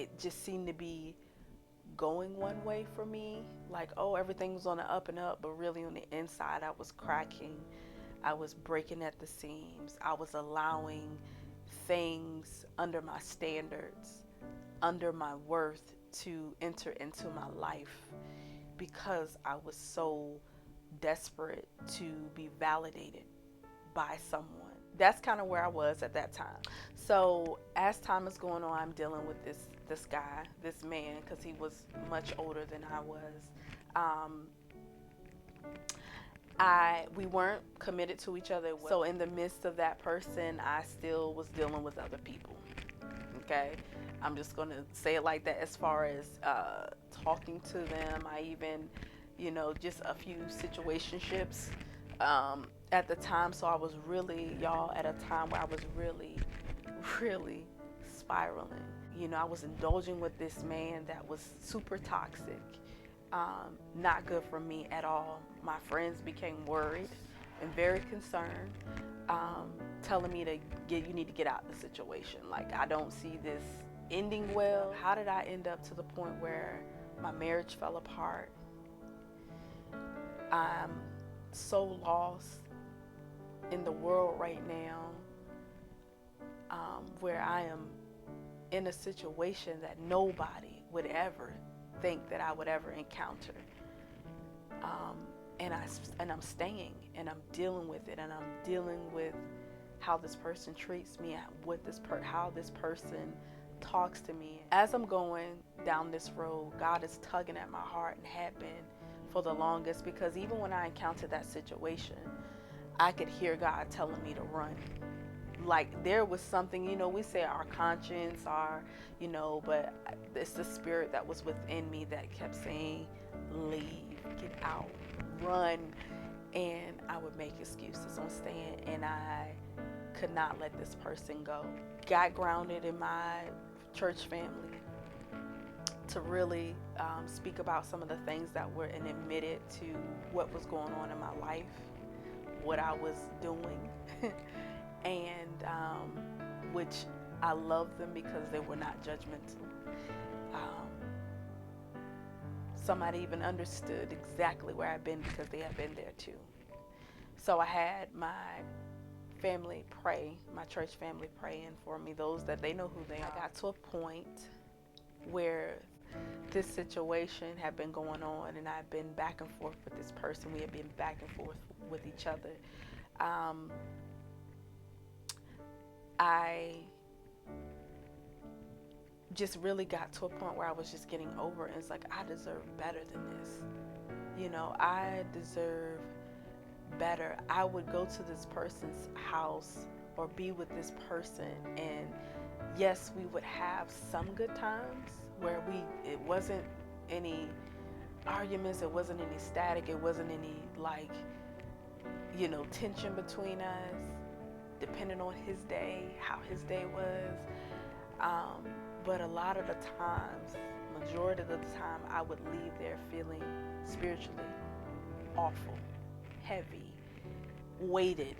it just seemed to be going one way for me. Like, oh, everything was on the up and up, but really on the inside, I was cracking. I was breaking at the seams. I was allowing things under my standards, under my worth to enter into my life because I was so desperate to be validated by someone. That's kind of where I was at that time. So as time is going on, I'm dealing with this guy, this man, because he was much older than I was. Um, I we weren't committed to each other. So in the midst of that person, I still was dealing with other people. Okay, I'm just gonna say it like that. As far as talking to them, I even, just a few situationships at the time. So I was really, y'all, at a time where I was really, really spiraling. I was indulging with this man that was super toxic, not good for me at all. My friends became worried and very concerned, telling me you need to get out of the situation. Like, I don't see this ending well. How did I end up to the point where my marriage fell apart? I'm so lost in the world right now, where I am in a situation that nobody would ever think that I would ever encounter. Um, and I'm staying and I'm dealing with it, and I'm dealing with how this person treats me and how this person talks to me. As I'm going down this road, God is tugging at my heart and had been for the longest, because even when I encountered that situation, I could hear God telling me to run. Like, there was something, we say our conscience, but it's the spirit that was within me that kept saying, leave, get out, run. And I would make excuses on staying, and I could not let this person go. Got grounded in my church family to really speak about some of the things that were, and admitted to what was going on in my life, what I was doing. And which I love them because they were not judgmental. Um, Somebody even understood exactly where I've been because they had been there too. So I had my family pray, my church family praying for me, those that they know who they are. I got to a point where this situation had been going on, and I'd been back and forth with this person. We had been back and forth with each other. I just really got to a point where I was just getting over it. And it's like, I deserve better than this. I deserve better. I would go to this person's house or be with this person, and yes, we would have some good times where it wasn't any arguments, it wasn't any static, it wasn't any tension between us, depending on his day, how his day was. But a lot of the times, majority of the time, I would leave there feeling spiritually awful, heavy, weighted.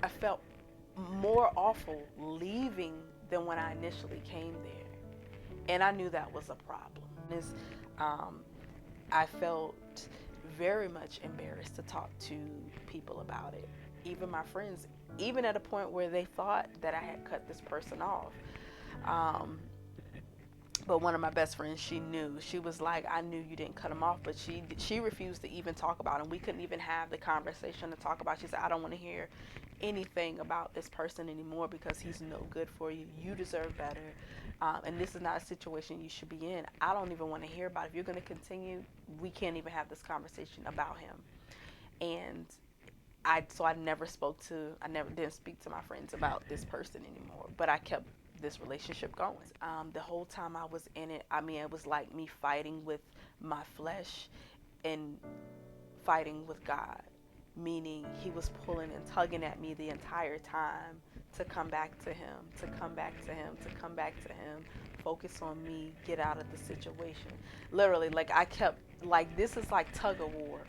I felt more awful leaving than when I initially came there. And I knew that was a problem. I felt very much embarrassed to talk to people about it. Even my friends, even at a point where they thought that I had cut this person off. But one of my best friends, she knew. She was like, I knew you didn't cut him off, but she refused to even talk about him. We couldn't even have the conversation to talk about. She said, I don't want to hear anything about this person anymore because he's no good for you. You deserve better. And this is not a situation you should be in. I don't even want to hear about it. If you're going to continue, we can't even have this conversation about him. And I never didn't speak to my friends about this person anymore, but I kept this relationship going. The whole time I was in it, it was like me fighting with my flesh and fighting with God, meaning he was pulling and tugging at me the entire time to come back to him, to come back to him, to come back to him, focus on me, get out of the situation. Literally, I kept, this is like tug of war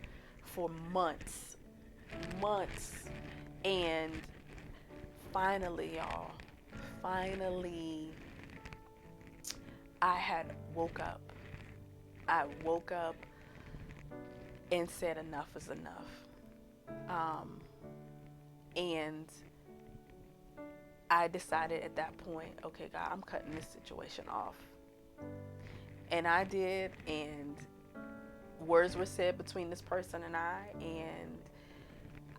for months. And finally, y'all, I had woke up. I woke up and said enough is enough. Um, and I decided at that point, okay, God, I'm cutting this situation off. And I did, and words were said between this person and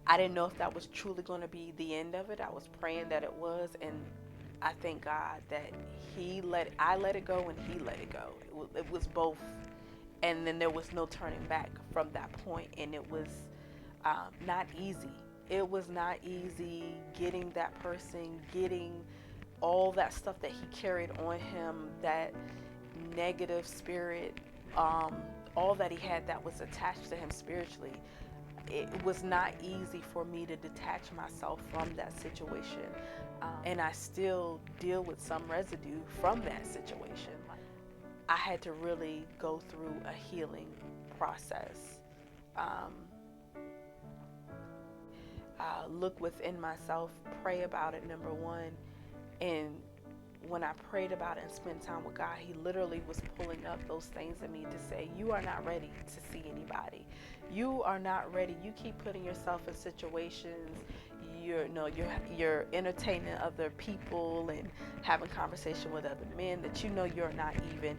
I didn't know if that was truly going to be the end of it. I was praying that it was, and I thank God that I let it go and He let it go. It was both, and then there was no turning back from that point, and it was not easy. It was not easy getting that person, getting all that stuff that he carried on him, that negative spirit, um, all that he had that was attached to him spiritually. It was not easy for me to detach myself from that situation. And I still deal with some residue from that situation. I had to really go through a healing process. Um, Look within myself, pray about it, number one. And when I prayed about it and spent time with God, He literally was pulling up those things in me to say, you are not ready to see anybody. You are not ready. You keep putting yourself in situations. You're entertaining other people and having conversation with other men that you know you're not even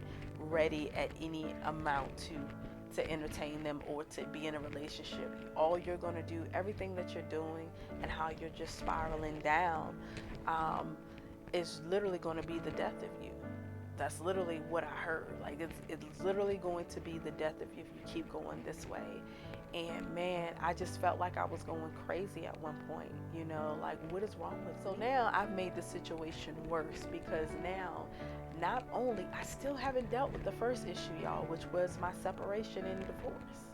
ready at any amount to entertain them or to be in a relationship. All you're going to do, everything that you're doing and how you're just spiraling down, is literally going to be the death of you. That's literally what I heard. Like it's literally going to be the death of you if you keep going this way. And man, I just felt like I was going crazy at one point, like what is wrong with me? So now I've made the situation worse because now not only I still haven't dealt with the first issue, y'all, which was my separation and divorce.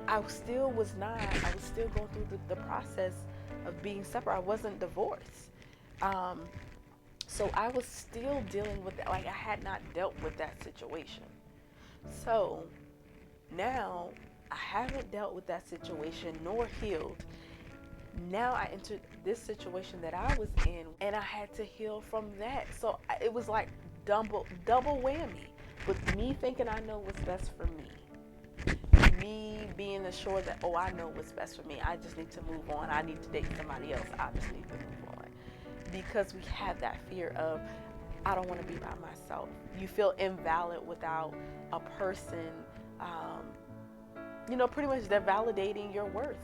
I was still going through the process of being separate. I wasn't divorced. So I was still dealing with that. Like I had not dealt with that situation. So now I haven't dealt with that situation nor healed. Now I entered this situation that I was in and I had to heal from that. So it was like double whammy with me thinking I know what's best for me being assured that, I know what's best for me. I just need to move on. I need to date somebody else. I just need to move on. Because we have that fear of, I don't want to be by myself. You feel invalid without a person, pretty much they're validating your worth.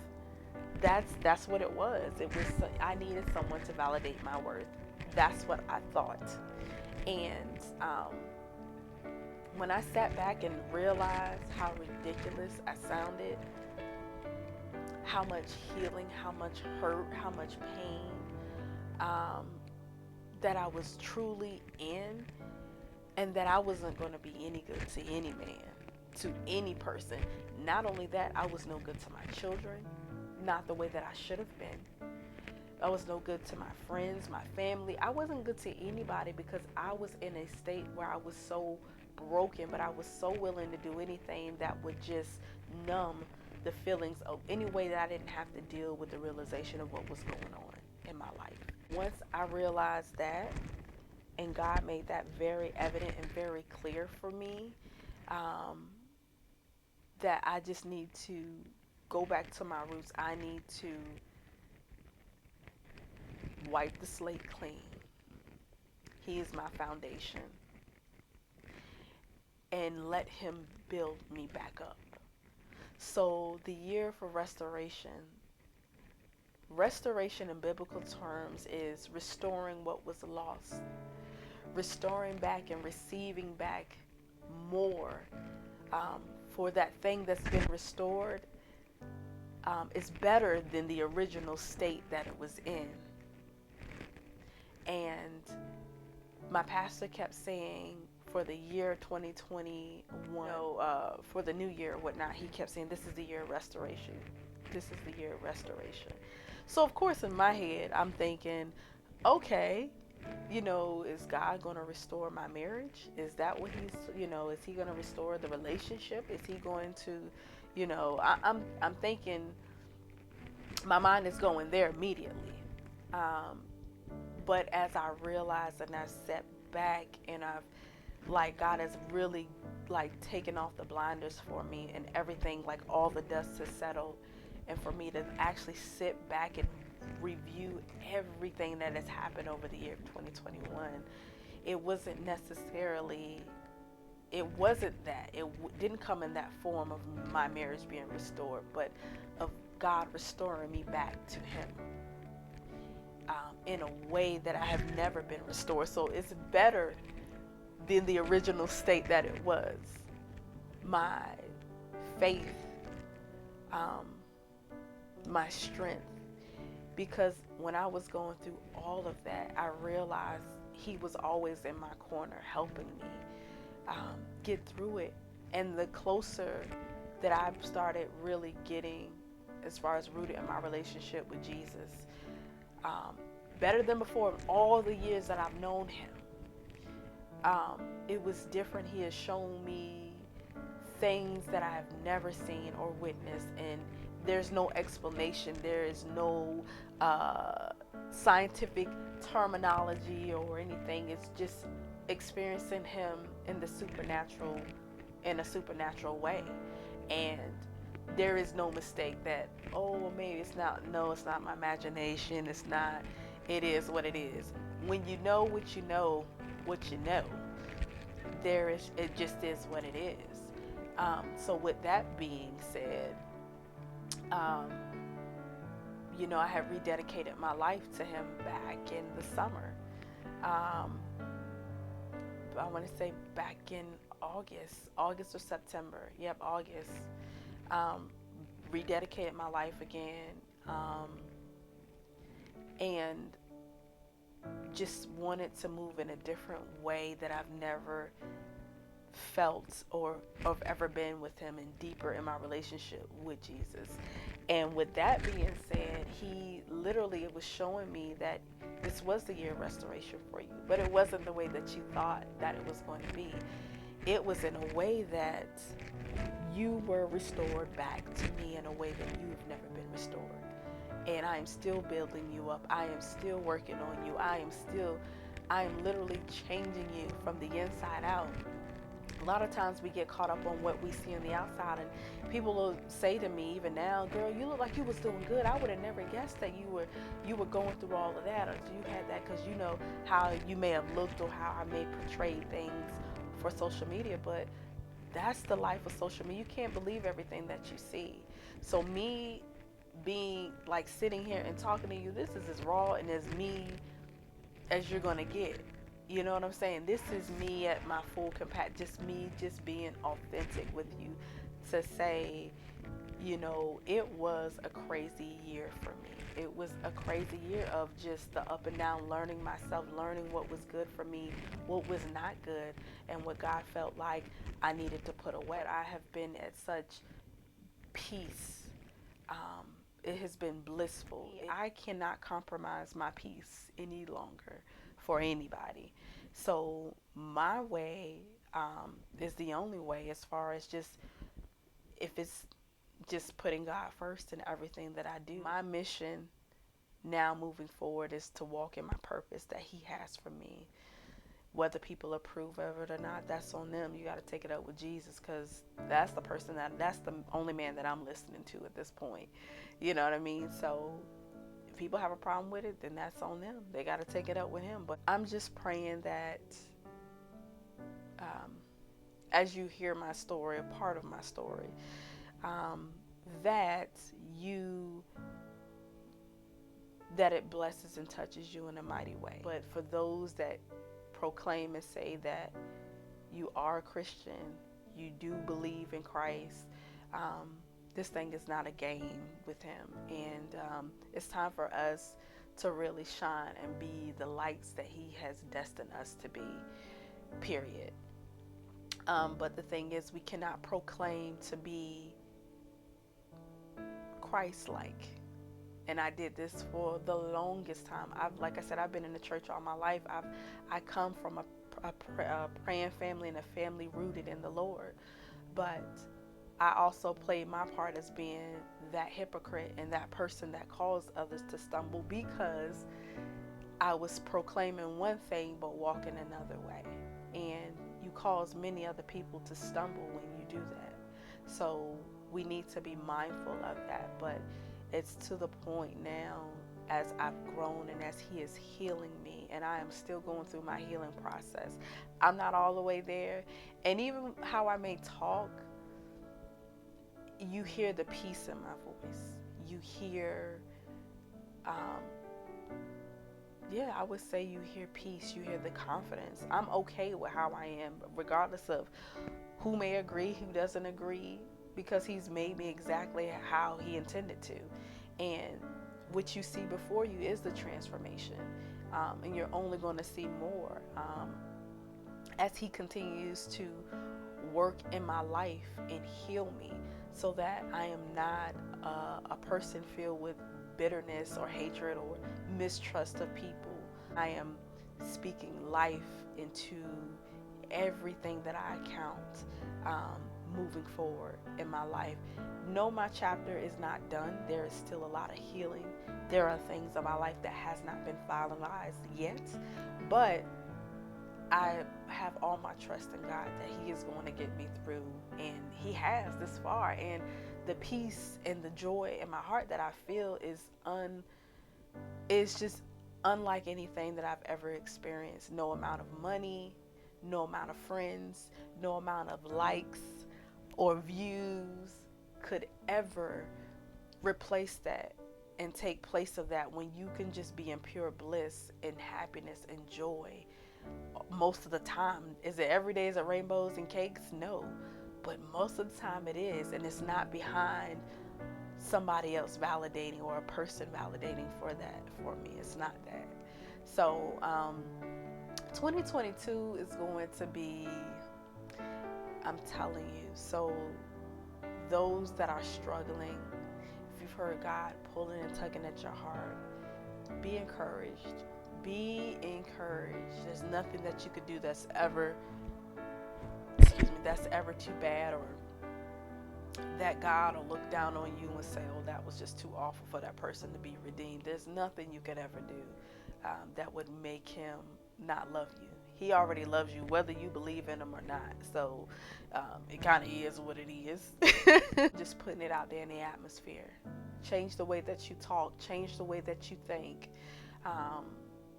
That's what it was. I needed someone to validate my worth. That's what I thought. And when I sat back and realized how ridiculous I sounded, how much healing, how much hurt, how much pain that I was truly in, and that I wasn't going to be any good to any man, to any person. Not only that, I was no good to my children, not the way that I should have been. I was no good to my friends, my family. I wasn't good to anybody because I was in a state where I was so broken, but I was so willing to do anything that would just numb the feelings of any way that I didn't have to deal with the realization of what was going on in my life. Once I realized that, and God made that very evident and very clear for me, that I just need to go back to my roots. I need to wipe the slate clean. He is my foundation. And let Him build me back up. So the year for restoration in biblical terms is restoring what was lost, restoring back and receiving back more for that thing that's been restored. Is better than the original state that it was in. And my pastor kept saying for the year 2021, for the new year or whatnot, he kept saying, this is the year of restoration. This is the year of restoration. So, of course, in my head, I'm thinking, okay, is God going to restore my marriage? Is that what is He going to restore the relationship? Is He going to, I'm thinking, my mind is going there immediately. But as I realized and I sat back and I've like God has really like taken off the blinders for me, and everything, like all the dust has settled, and for me to actually sit back and review everything that has happened over the year of 2021. It wasn't necessarily, it wasn't that, didn't come in that form of my marriage being restored, but of God restoring me back to him, in a way that I have never been restored. So it's better than the original state that it was. My faith, um, my strength, because when I was going through all of that, I realized he was always in my corner helping me get through it. And the closer that I started really getting, as far as rooted in my relationship with Jesus, um, better than before, all the years that I've known him, it was different. He has shown me things that I have never seen or witnessed, and there's no explanation. There is no scientific terminology or anything. It's just experiencing him in the supernatural, in a supernatural way. And there is no mistake that, oh, well, maybe it's not. No, it's not my imagination. It's not. It is what it is. When you know what you know, what you know, it just is what it is. So with that being said, um, I have rededicated my life to him back in the summer. I want to say back in August or September. Yep, August. Rededicated my life again, and just wanted to move in a different way that I've never felt or have ever been with him, and deeper in my relationship with Jesus. And with that being said, he literally was showing me that this was the year of restoration for you, but it wasn't the way that you thought that it was going to be. It was in a way that you were restored back to me in a way that you've never been restored. And I am still building you up. I am still working on you. I am literally changing you from the inside out. A lot of times we get caught up on what we see on the outside, and people will say to me even now, girl, you look like you was doing good. I would have never guessed that you were going through all of that, or you had that, because you know how you may have looked or how I may portray things for social media. But that's the life of social media. You can't believe everything that you see. So me being like sitting here and talking to you, this is as raw and as me as you're gonna get. You know what I'm saying? This is me at my full capacity, just me just being authentic with you, to say, it was a crazy year for me. It was a crazy year of just the up and down, learning myself, learning what was good for me, what was not good, and what God felt like I needed to put away. I have been at such peace. It has been blissful. I cannot compromise my peace any longer for anybody. So my way is the only way, as far as just, if it's just putting God first in everything that I do. My mission now moving forward is to walk in my purpose that he has for me. Whether people approve of it or not, that's on them. You got to take it up with Jesus, because that's the only man that I'm listening to at this point. You know what I mean? So if people have a problem with it, then that's on them. They got to take it up with him. But I'm just praying that as you hear my story, a part of my story, that it blesses and touches you in a mighty way. But for those that proclaim and say that you are a Christian, you do believe in Christ, this thing is not a game with him. And it's time for us to really shine and be the lights that he has destined us to be, period. But the thing is, we cannot proclaim to be Christ-like. And I did this for the longest time. Like I said, I've been in the church all my life. I come from a praying family, and a family rooted in the Lord. But I also played my part as being that hypocrite and that person that caused others to stumble, because I was proclaiming one thing but walking another way. And you cause many other people to stumble when you do that. So we need to be mindful of that. But it's to the point now, as I've grown and as He is healing me, and I am still going through my healing process. I'm not all the way there. And even how I may talk, you hear the peace in my voice. You hear, um, yeah, I would say you hear peace. You hear the confidence. I'm okay with how I am, regardless of who may agree, who doesn't agree, because He's made me exactly how He intended to. And what you see before you is the transformation. And you're only going to see more as He continues to work in my life and heal me, so that I am not a person filled with bitterness or hatred or mistrust of people. I am speaking life into everything that I count, moving forward in my life. No, my chapter is not done. There is still a lot of healing. There are things in my life that has not been finalized yet, but I have all my trust in God that He is going to get me through, and He has this far. And the peace and the joy in my heart that I feel is just unlike anything that I've ever experienced. No amount of money, no amount of friends, no amount of likes or views could ever replace that and take place of that, when you can just be in pure bliss and happiness and joy most of the time. Is it every day? Is it rainbows and cakes? No. But most of the time it is, and it's not behind somebody else validating or a person validating for me. It's not that. So 2022 is going to be, I'm telling you. So those that are struggling, if you've heard God pulling and tugging at your heart, be encouraged. Be encouraged. There's nothing that you could do that's ever, that's ever too bad, or that God will look down on you and say, oh, that was just too awful for that person to be redeemed. There's nothing you could ever do that would make Him not love you. He already loves you, whether you believe in Him or not. So it kind of is what it is. Just putting it out there in the atmosphere. Change the way that you talk. Change the way that you think.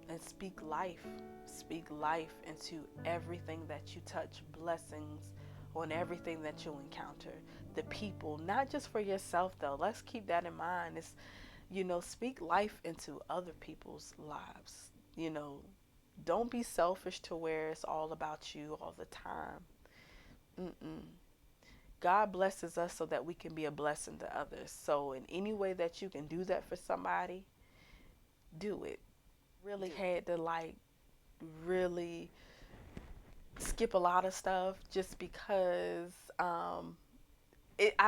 And speak life. Speak life into everything that you touch. Blessings on everything that you'll encounter. The people, not just for yourself though. Let's keep that in mind. It's, speak life into other people's lives. Don't be selfish to where it's all about you all the time. Mm-mm. God blesses us so that we can be a blessing to others. So in any way that you can do that for somebody, do it. Really had to really skip a lot of stuff just because I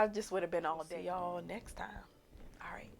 just would have been all day. See y'all next time. All right.